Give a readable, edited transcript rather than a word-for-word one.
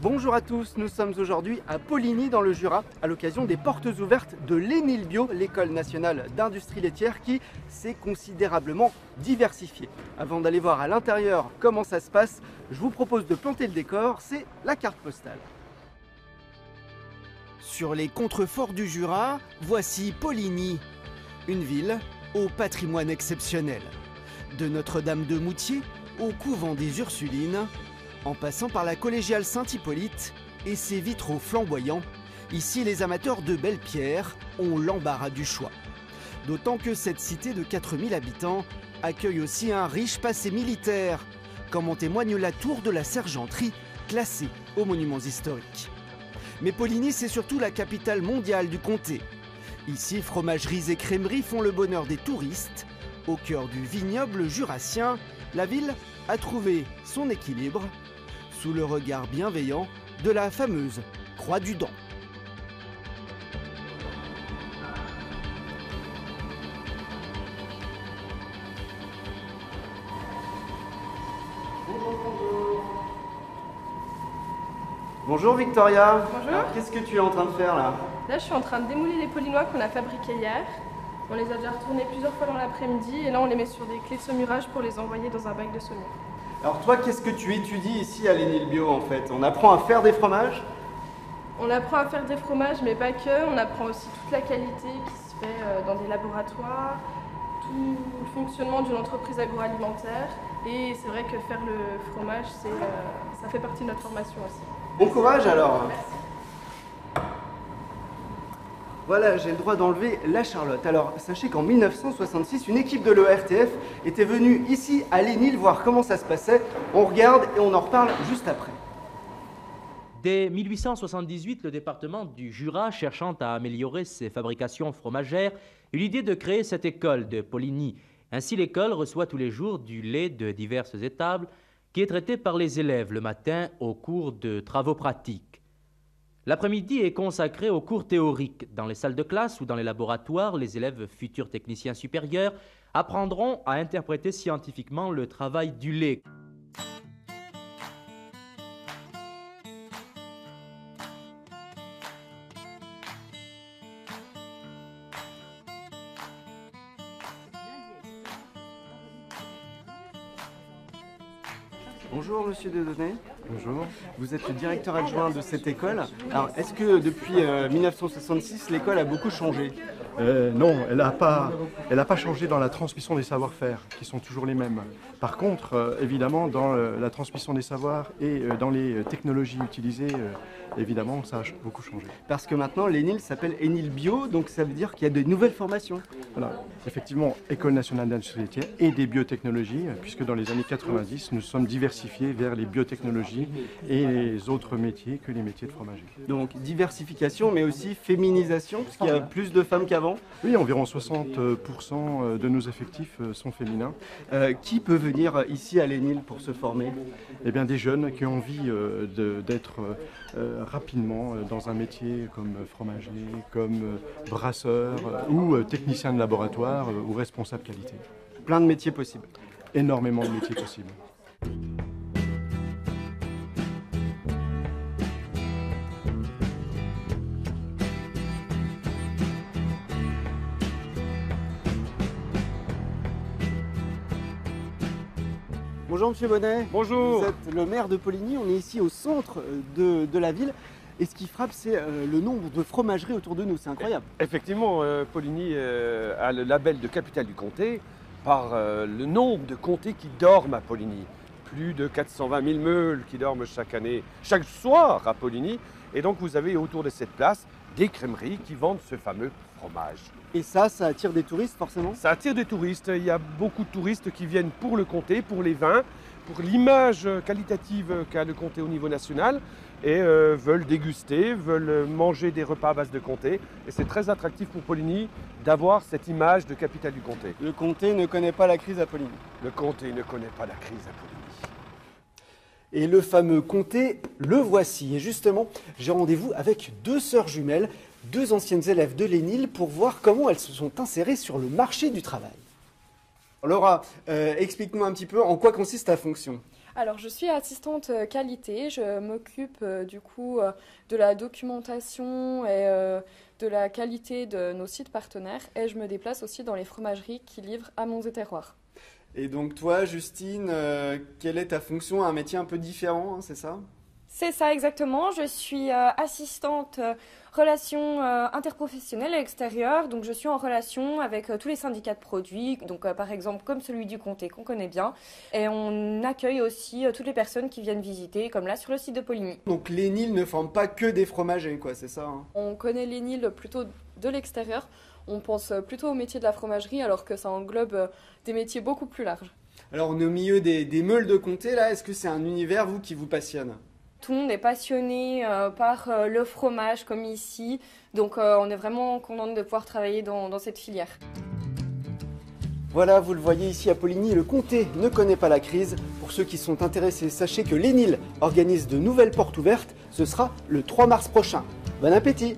Bonjour à tous, nous sommes aujourd'hui à Poligny dans le Jura à l'occasion des portes ouvertes de l'ENIL Bio, l'école nationale d'industrie laitière qui s'est considérablement diversifiée. Avant d'aller voir à l'intérieur comment ça se passe, je vous propose de planter le décor, c'est la carte postale. Sur les contreforts du Jura, voici Poligny, une ville au patrimoine exceptionnel. De Notre-Dame de Moutier au couvent des Ursulines, en passant par la collégiale Saint-Hippolyte et ses vitraux flamboyants, ici les amateurs de belles pierres ont l'embarras du choix. D'autant que cette cité de 4000 habitants accueille aussi un riche passé militaire, comme en témoigne la tour de la Sergenterie, classée aux monuments historiques. Mais Poligny, c'est surtout la capitale mondiale du comté. Ici, fromageries et crèmeries font le bonheur des touristes. Au cœur du vignoble jurassien, la ville a trouvé son équilibre sous le regard bienveillant de la fameuse Croix du Dent. Bonjour Victoria. Bonjour. Qu'est-ce que tu es en train de faire là? Là, je suis en train de démouler les polignois qu'on a fabriqués hier. On les a déjà retournés plusieurs fois dans l'après-midi et là, on les met sur des clés de saumurage pour les envoyer dans un bac de saumure. Alors toi, qu'est-ce que tu étudies ici à l'ENIL Bio en fait? On apprend à faire des fromages? On apprend à faire des fromages, mais pas que. On apprend aussi toute la qualité qui se fait dans des laboratoires, tout le fonctionnement d'une entreprise agroalimentaire. Et c'est vrai que faire le fromage, ça fait partie de notre formation aussi. Bon courage alors. Merci. Voilà, j'ai le droit d'enlever la Charlotte. Alors, sachez qu'en 1966, une équipe de l'ORTF était venue ici à l'ENIL voir comment ça se passait. On regarde et on en reparle juste après. Dès 1878, le département du Jura, cherchant à améliorer ses fabrications fromagères, eut l'idée de créer cette école de Poligny. Ainsi, l'école reçoit tous les jours du lait de diverses étables qui est traité par les élèves le matin au cours de travaux pratiques. L'après-midi est consacré aux cours théoriques. Dans les salles de classe ou dans les laboratoires, les élèves futurs techniciens supérieurs apprendront à interpréter scientifiquement le travail du lait. Bonjour Monsieur Dedonné. Bonjour. Vous êtes le directeur adjoint de cette école. Alors, est-ce que depuis 1966, l'école a beaucoup changé? Non, elle n'a pas changé dans la transmission des savoir-faire, qui sont toujours les mêmes. Par contre, évidemment, dans la transmission des savoirs et dans les technologies utilisées, évidemment, ça a beaucoup changé. Parce que maintenant, l'ENIL s'appelle ENIL Bio, donc ça veut dire qu'il y a de nouvelles formations. Voilà, effectivement, École nationale d'industrie laitière et des biotechnologies, puisque dans les années 90, nous sommes diversifiés vers les biotechnologies et les autres métiers que les métiers de fromager. Donc diversification, mais aussi féminisation, parce qu'il y a plus de femmes qu'avant. Oui, environ 60% de nos effectifs sont féminins. Qui peut venir ici à l'ENIL pour se former? Eh bien, des jeunes qui ont envie d'être rapidement dans un métier comme fromager, comme brasseur ou technicien de laboratoire ou responsable qualité. Plein de métiers possibles. Énormément de métiers possibles. Bonjour Monsieur Bonnet. Bonjour. Vous êtes le maire de Poligny, on est ici au centre de la ville. Et ce qui frappe, c'est le nombre de fromageries autour de nous, c'est incroyable. Effectivement, Poligny a le label de capitale du comté par le nombre de comtés qui dorment à Poligny. Plus de 420 000 meules qui dorment chaque année, chaque soir à Poligny. Et donc vous avez autour de cette place des crèmeries qui vendent ce fameux fromage. Et ça attire des touristes forcément? Ça attire des touristes. Il y a beaucoup de touristes qui viennent pour le comté, pour les vins, pour l'image qualitative qu'a le comté au niveau national et veulent déguster, veulent manger des repas à base de comté. Et c'est très attractif pour Poligny d'avoir cette image de capitale du comté. Le comté ne connaît pas la crise à Poligny. Le comté ne connaît pas la crise à Poligny. Et le fameux comté, le voici. Et justement, j'ai rendez-vous avec deux sœurs jumelles, deux anciennes élèves de l'ENIL, pour voir comment elles se sont insérées sur le marché du travail. Laura, explique-moi un petit peu en quoi consiste ta fonction. Alors, je suis assistante qualité. Je m'occupe du coup de la documentation et de la qualité de nos sites partenaires. Et je me déplace aussi dans les fromageries qui livrent à Monts et Terroirs. Et donc toi, Justine, quelle est ta fonction? Un métier un peu différent, hein, c'est ça? C'est ça exactement. Je suis assistante relations interprofessionnelles à l'extérieur. Donc, je suis en relation avec tous les syndicats de produits. Donc, par exemple, comme celui du Comté qu'on connaît bien. Et on accueille aussi toutes les personnes qui viennent visiter, comme là sur le site de Poligny. Donc l'Enil ne forme pas que des fromagers, quoi, c'est ça, hein? On connaît l'Enil plutôt de l'extérieur. On pense plutôt au métier de la fromagerie, alors que ça englobe des métiers beaucoup plus larges. Alors on est au milieu des meules de Comté, là, est-ce que c'est un univers, vous, qui vous passionne? Tout le monde est passionné par le fromage, comme ici. Donc on est vraiment contente de pouvoir travailler dans cette filière. Voilà, vous le voyez ici à Poligny, le Comté ne connaît pas la crise. Pour ceux qui sont intéressés, sachez que l'Enil organise de nouvelles portes ouvertes. Ce sera le 3 mars prochain. Bon appétit!